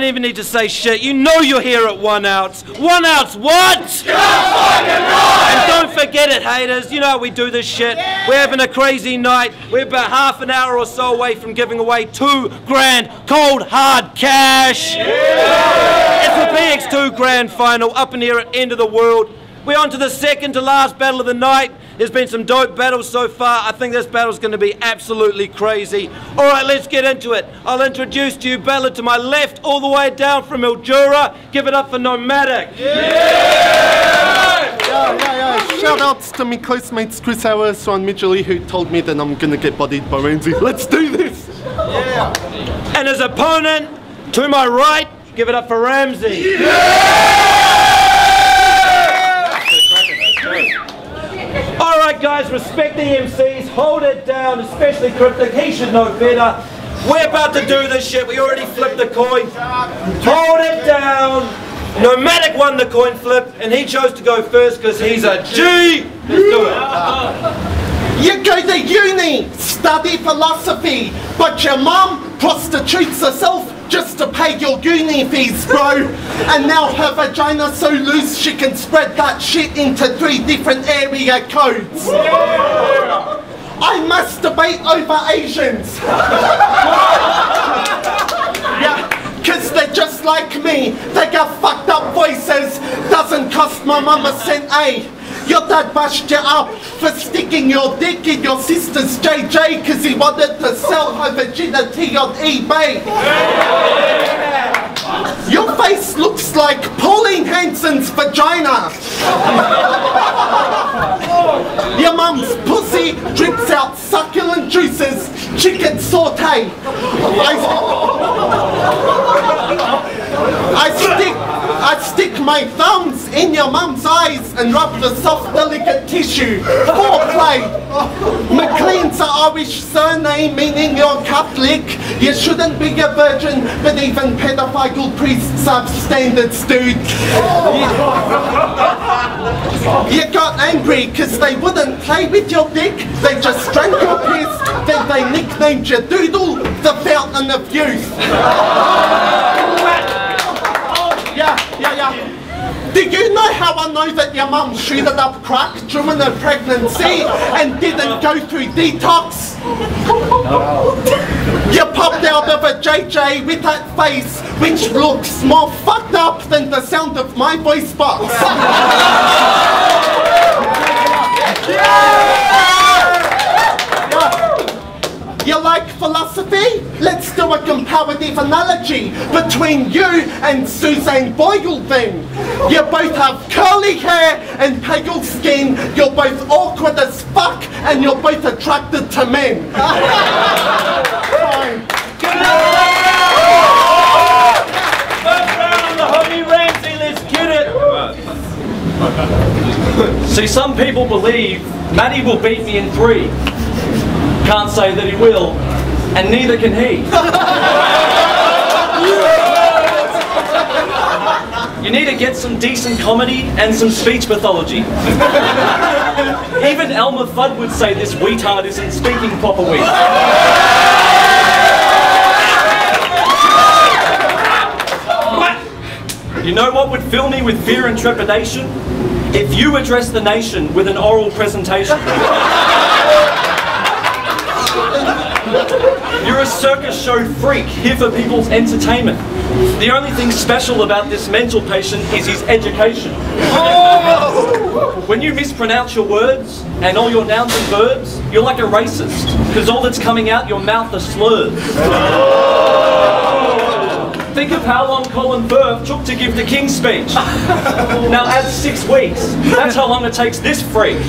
even need to say shit. You know you're here at 1 ounce. 1 ounce what? Just fucking right! And don't forget it, haters. You know how we do this shit. We're having a crazy night. We're about half an hour or so away from giving away $2 grand cold hard cash. It's the PX2 grand final up in here at End of the World. We're on to the second to last battle of the night. There's been some dope battles so far. I think this battle's going to be absolutely crazy. All right, let's get into it. I'll introduce to you battler to my left, all the way down from Mildura. Give it up for Nomadic. Yeah! Shout outs to my close mates Chris Harris and Mitchell who told me that I'm going to get bodied by Ramsay. Let's do this! Yeah! And his opponent, to my right, give it up for Ramsay. Alright guys, respect the MCs, hold it down, especially Cryptic, he should know better. We're about to do this shit, we already flipped the coin. Hold it down. Nomadic won the coin flip and he chose to go first because he's a G. Let's do it. You go to uni, study philosophy, but your mum prostitutes herself just to pay your uni fees, bro. And now her vagina's so loose she can spread that shit into 3 different area codes. I masturbate over Asians. Yeah, cause they're just like me. They got fucked up voices. Doesn't cost my mum a cent, eh? Your dad bashed you up for sticking your dick in your sister's JJ because he wanted to sell her virginity on eBay. Your face looks like Pauline Hanson's vagina. Your mum's pussy drips out succulent juices, chicken saute. I stick my thumbs in your mum's eyes and rub the soft, delicate tissue. Foreplay. McLean's an Irish surname meaning you're Catholic. You shouldn't be a virgin, but even pedophile priests have standards, dude. You got angry because they wouldn't play with your dick. They just drank your piss. Then they nicknamed your doodle the fountain of youth. Yeah. Do you know how I know that your mum shooted up crack during her pregnancy and didn't go through detox? You popped out of a JJ with that face which looks more fucked up than the sound of my voice box. You like philosophy? Let's do a comparative analogy between you and Suzanne Boyle then. You both have curly hair and pale skin, you're both awkward as fuck, and you're both attracted to men. First round on the homie Ramsay, let's get it! See, some people believe Matty will beat me in 3. Can't say that he will, and neither can he. You need to get some decent comedy and some speech pathology. Even Elmer Fudd would say this weetard isn't speaking proper wheat. You know what would fill me with fear and trepidation? If you address the nation with an oral presentation. You're a circus show freak, here for people's entertainment. The only thing special about this mental patient is his education. When you mispronounce your words and all your nouns and verbs, you're like a racist, because all that's coming out your mouth are slurs. Think of how long Colin Firth took to give the King's speech. Now add 6 weeks. That's how long it takes this freak.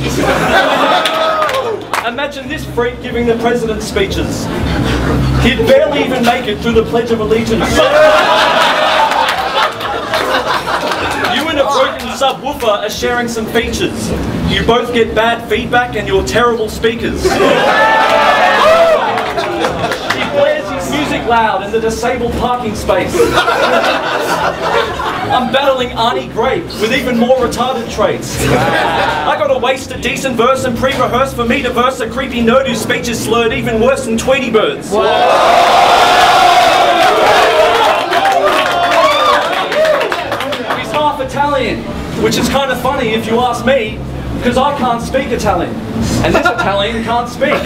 Imagine this freak giving the president's speeches. He'd barely even make it through the Pledge of Allegiance. You and a broken subwoofer are sharing some features. You both get bad feedback and you're terrible speakers. He blares his music loud in the disabled parking space. I'm battling Arnie Grape with even more retarded traits. I gotta waste a decent verse and pre-rehearse for me to verse a creepy nerd whose speech is slurred even worse than Tweety Birds. Italian, which is kind of funny if you ask me, because I can't speak Italian, and this Italian can't speak.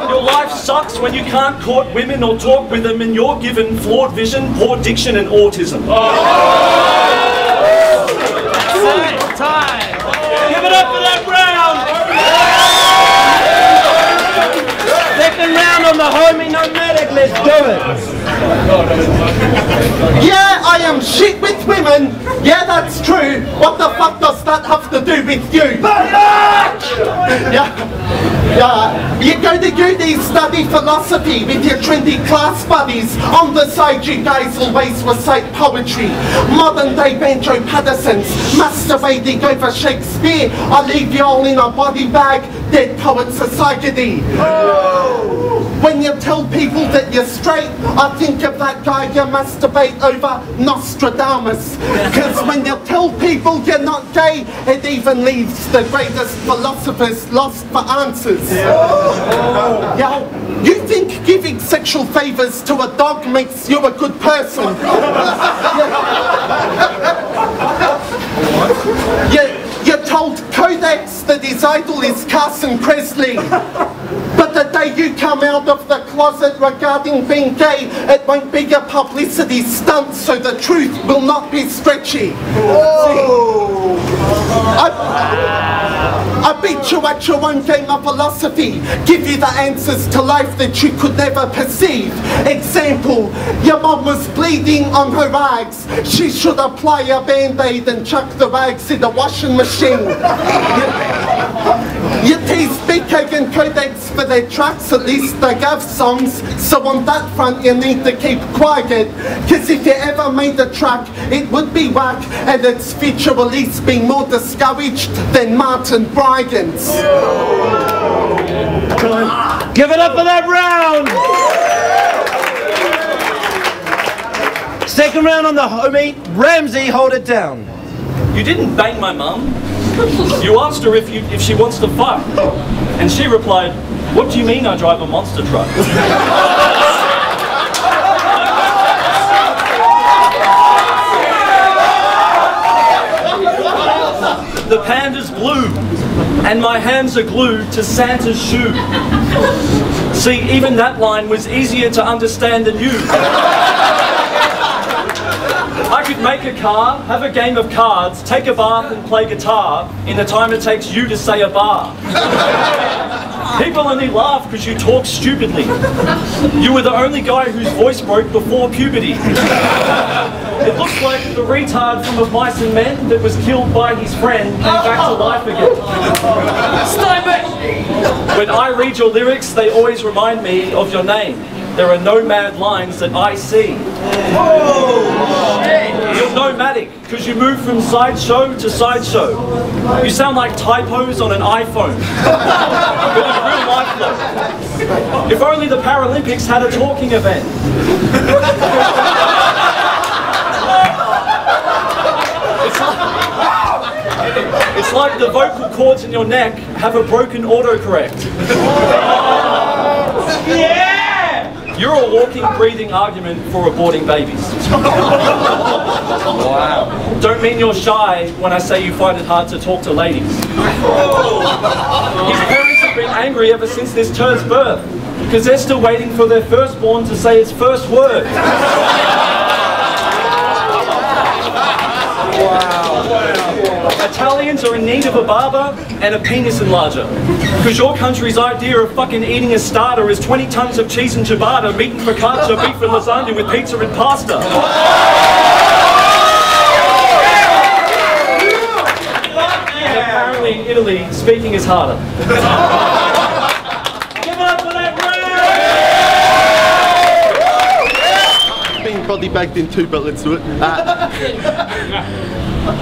Your life sucks when you can't court women or talk with them, and you're given flawed vision, poor diction, and autism. Time. Give it up for that round. Second round on the homie Nomadic. Let's do it. Yeah, I am shit with women. Yeah, that's true. What the fuck does that have to do with you? Yeah, you go to uni, study philosophy with your trendy class buddies. On the side, you guys always recite poetry. Modern day Banjo Pattersons, masturbating over Shakespeare. I leave you all in a body bag, Dead Poet Society. When you tell people that you're straight, I think of that guy you masturbate over, Nostradamus. Because when you tell people you're not gay, it even leaves the greatest philosophers lost for answers. Yeah, you think giving sexual favours to a dog makes you a good person. You're told Codex that his idol is Carson Kressley. But the day you come out of the closet regarding being gay, it won't be a publicity stunt, so the truth will not be stretchy. I beat you at your own game of philosophy, give you the answers to life that you could never perceive. Example, your mom was bleeding on her rags. She should apply a band-aid and chuck the rags in the washing machine. You tease Big Cake and Codex for their tracks, at least they have songs. So on that front you need to keep quiet, cause if you ever made a track, it would be whack, and its future release be more discouraged than Martin Bryan's. Give it up for that round. Second round on the homie Ramsay. Hold it down. You didn't bang my mum. You asked her if she wants to fuck, and she replied, "What do you mean I drive a monster truck?" The panda's blue, and my hands are glued to Santa's shoe. See, even that line was easier to understand than you. I could make a car, have a game of cards, take a bath and play guitar in the time it takes you to say a bar. People only laugh because you talk stupidly. You were the only guy whose voice broke before puberty. It looks like the retard from Of Mice and Men that was killed by his friend came back to life again. Stop it! When I read your lyrics, they always remind me of your name. There are no mad lines that I see. You're nomadic because you move from sideshow to sideshow. You sound like typos on an iPhone. But in real life though, if only the Paralympics had a talking event. It's like the vocal cords in your neck have a broken autocorrect. Yeah! You're a walking, breathing argument for aborting babies. Wow. Don't mean you're shy when I say you find it hard to talk to ladies. His parents have been angry ever since this turd's birth, because they're still waiting for their firstborn to say its first word. Italians are in need of a barber and a penis enlarger. Because your country's idea of fucking eating a starter is 20 tons of cheese and ciabatta, meat and focaccia, beef and lasagna with pizza and pasta. And apparently in Italy, speaking is harder. Give it up for that round! Being body bagged in two, but let's do it.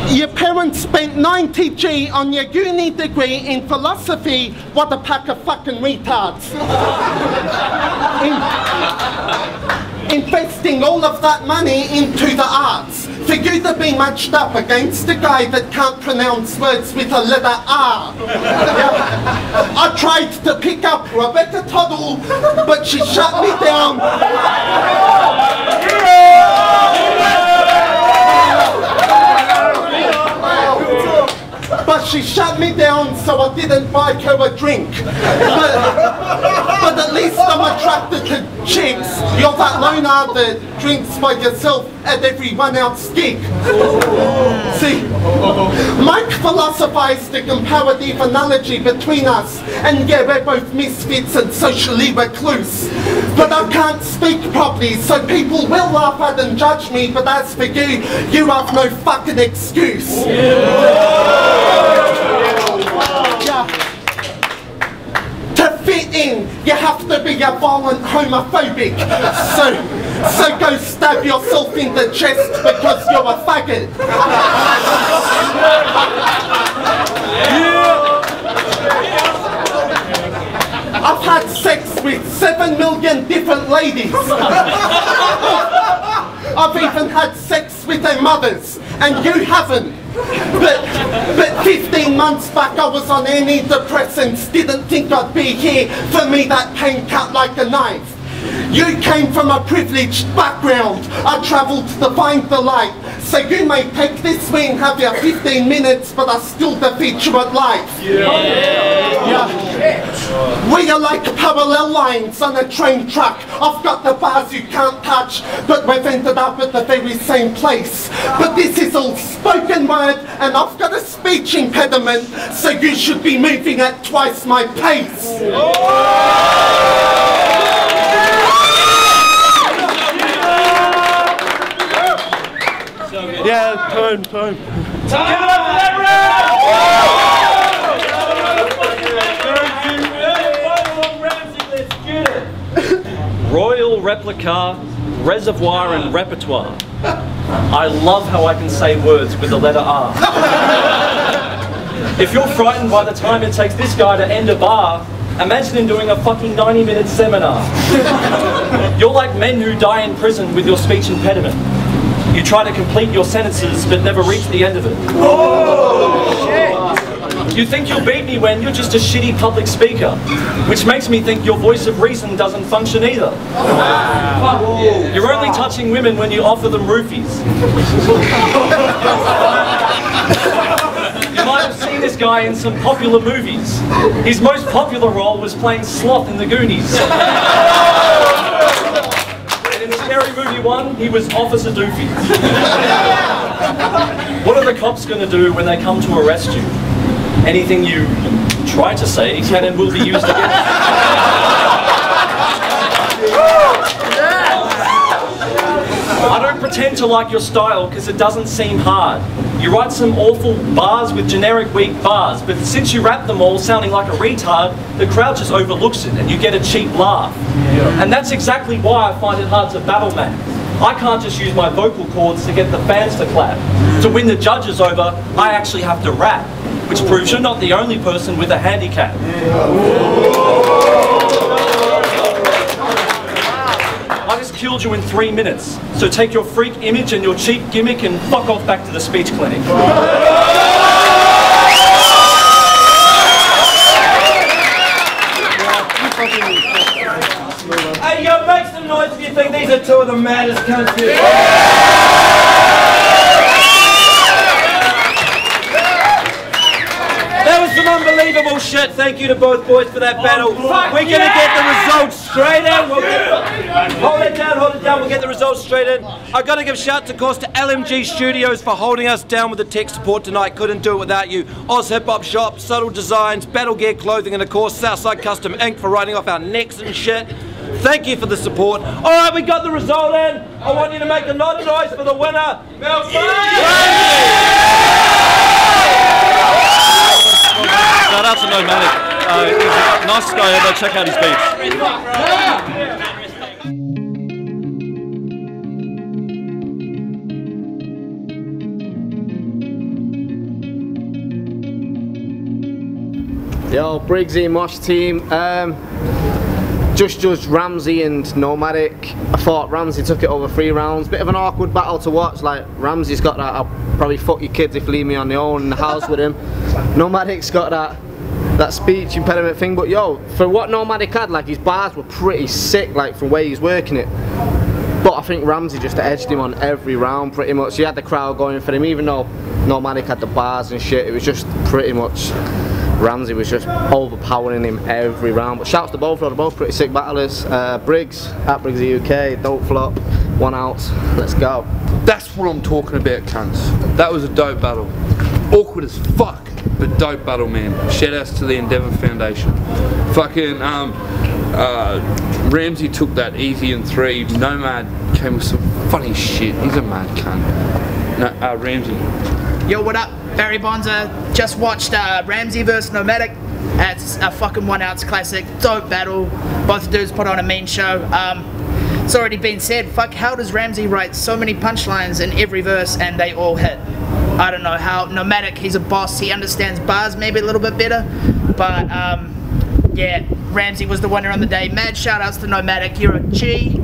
Your parents spent 90G on your uni degree in philosophy. What a pack of fucking retards. Investing all of that money into the arts. For you to be matched up against a guy that can't pronounce words with a letter R. Yeah. I tried to pick up Rebecca Tuttle, but she shut me down. But she shut me down, so I didn't buy her a drink. But at least I'm attracted to chicks. You're that loner that drinks by yourself at every 1 ounce gig. See, Mike philosophized the comparative analogy between us, and yeah, we're both misfits and socially recluse. But I can't speak properly, so people will laugh at and judge me, but as for you, you have no fucking excuse. To fit in, you have to be a violent homophobic. So go stab yourself in the chest because you're a faggot. I've had sex with 7 million different ladies. I've even had sex with their mothers, and you haven't. But 15 months back I was on antidepressants, didn't think I'd be here. For me that pain cut like a knife. You came from a privileged background. I travelled to find the light. So you may take this way and have your 15 minutes, but I still defeat you at life. We are like parallel lines on a train track. I've got the bars you can't touch, but we've ended up at the very same place. But this is all spoken word, and I've got a speech impediment, so you should be moving at twice my pace. Yeah, time. Give it up for that round! Royal replica, reservoir and repertoire. I love how I can say words with the letter R. If you're frightened by the time it takes this guy to end a bar, imagine him doing a fucking 90-minute seminar. You're like men who die in prison with your speech impediment. You try to complete your sentences but never reach the end of it. Oh, shit. You think you'll beat me when you're just a shitty public speaker, which makes me think your voice of reason doesn't function either. You're only touching women when you offer them roofies. You might have seen this guy in some popular movies. His most popular role was playing Sloth in the Goonies. In Scary Movie 1, he was Officer Doofy. What are the cops going to do when they come to arrest you? Anything you try to say can and will be used against you. I don't pretend to like your style because it doesn't seem hard. You write some awful bars with generic weak bars, but since you rap them all sounding like a retard, the crowd just overlooks it and you get a cheap laugh. And that's exactly why I find it hard to battle man. I can't just use my vocal cords to get the fans to clap. To win the judges over, I actually have to rap, which proves you're not the only person with a handicap. I just killed you in 3 minutes, so take your freak image and your cheap gimmick and fuck off back to the speech clinic. Hey, yo, make some noise if you think these are two of the maddest cunts here. That was some unbelievable shit. Thank you to both boys for that battle. We're gonna get the results straight in. Hold it down, we'll get the results straight in. I've got to give shout of course to LMG Studios for holding us down with the tech support tonight. Couldn't do it without you. Oz Hip Hop Shop, Subtle Designs, Battle Gear Clothing, and of course Southside Custom Inc. for writing off our necks and shit. Thank you for the support. Alright, we got the result in. I want you to make a lot of noise for the winner. Shout out to Nomadic. He's the nicest guy ever. Check out his beats. Yo, Briggsy Mosh team. Just judged Ramsay and Nomadic. I thought Ramsay took it over 3 rounds. Bit of an awkward battle to watch. Like Ramsay's got that, I'll probably fuck your kids if you leave me on the own in the house with him. Nomadic's got that speech impediment thing. But yo, for what Nomadic had, like his bars were pretty sick, like from where he's working it. But But I think Ramsay just edged him on every round pretty much. He had the crowd going for him, even though Nomadic had the bars and shit. It was just pretty much Ramsay was just overpowering him every round. But shouts to both, they're both pretty sick battlers. Briggs, at Briggs UK, don't flop, 1 out, let's go. That's what I'm talking about, cunts. That was a dope battle. Awkward as fuck, but dope battle, man. Shout outs to the Endeavour Foundation. Fucking, Ramsay took that easy in 3. Nomad came with some funny shit. He's a mad cunt. No, Ramsay. Yo, what up? Barry Bonza. Just watched Ramsay vs Nomadic. It's a fucking 1 ounce classic. Dope battle. Both dudes put on a mean show. It's already been said. Fuck, how does Ramsay write so many punchlines in every verse and they all hit? I don't know how. Nomadic, he's a boss. He understands bars maybe a little bit better. But yeah, Ramsay was the winner on the day. Mad shout outs to Nomadic. You're a G.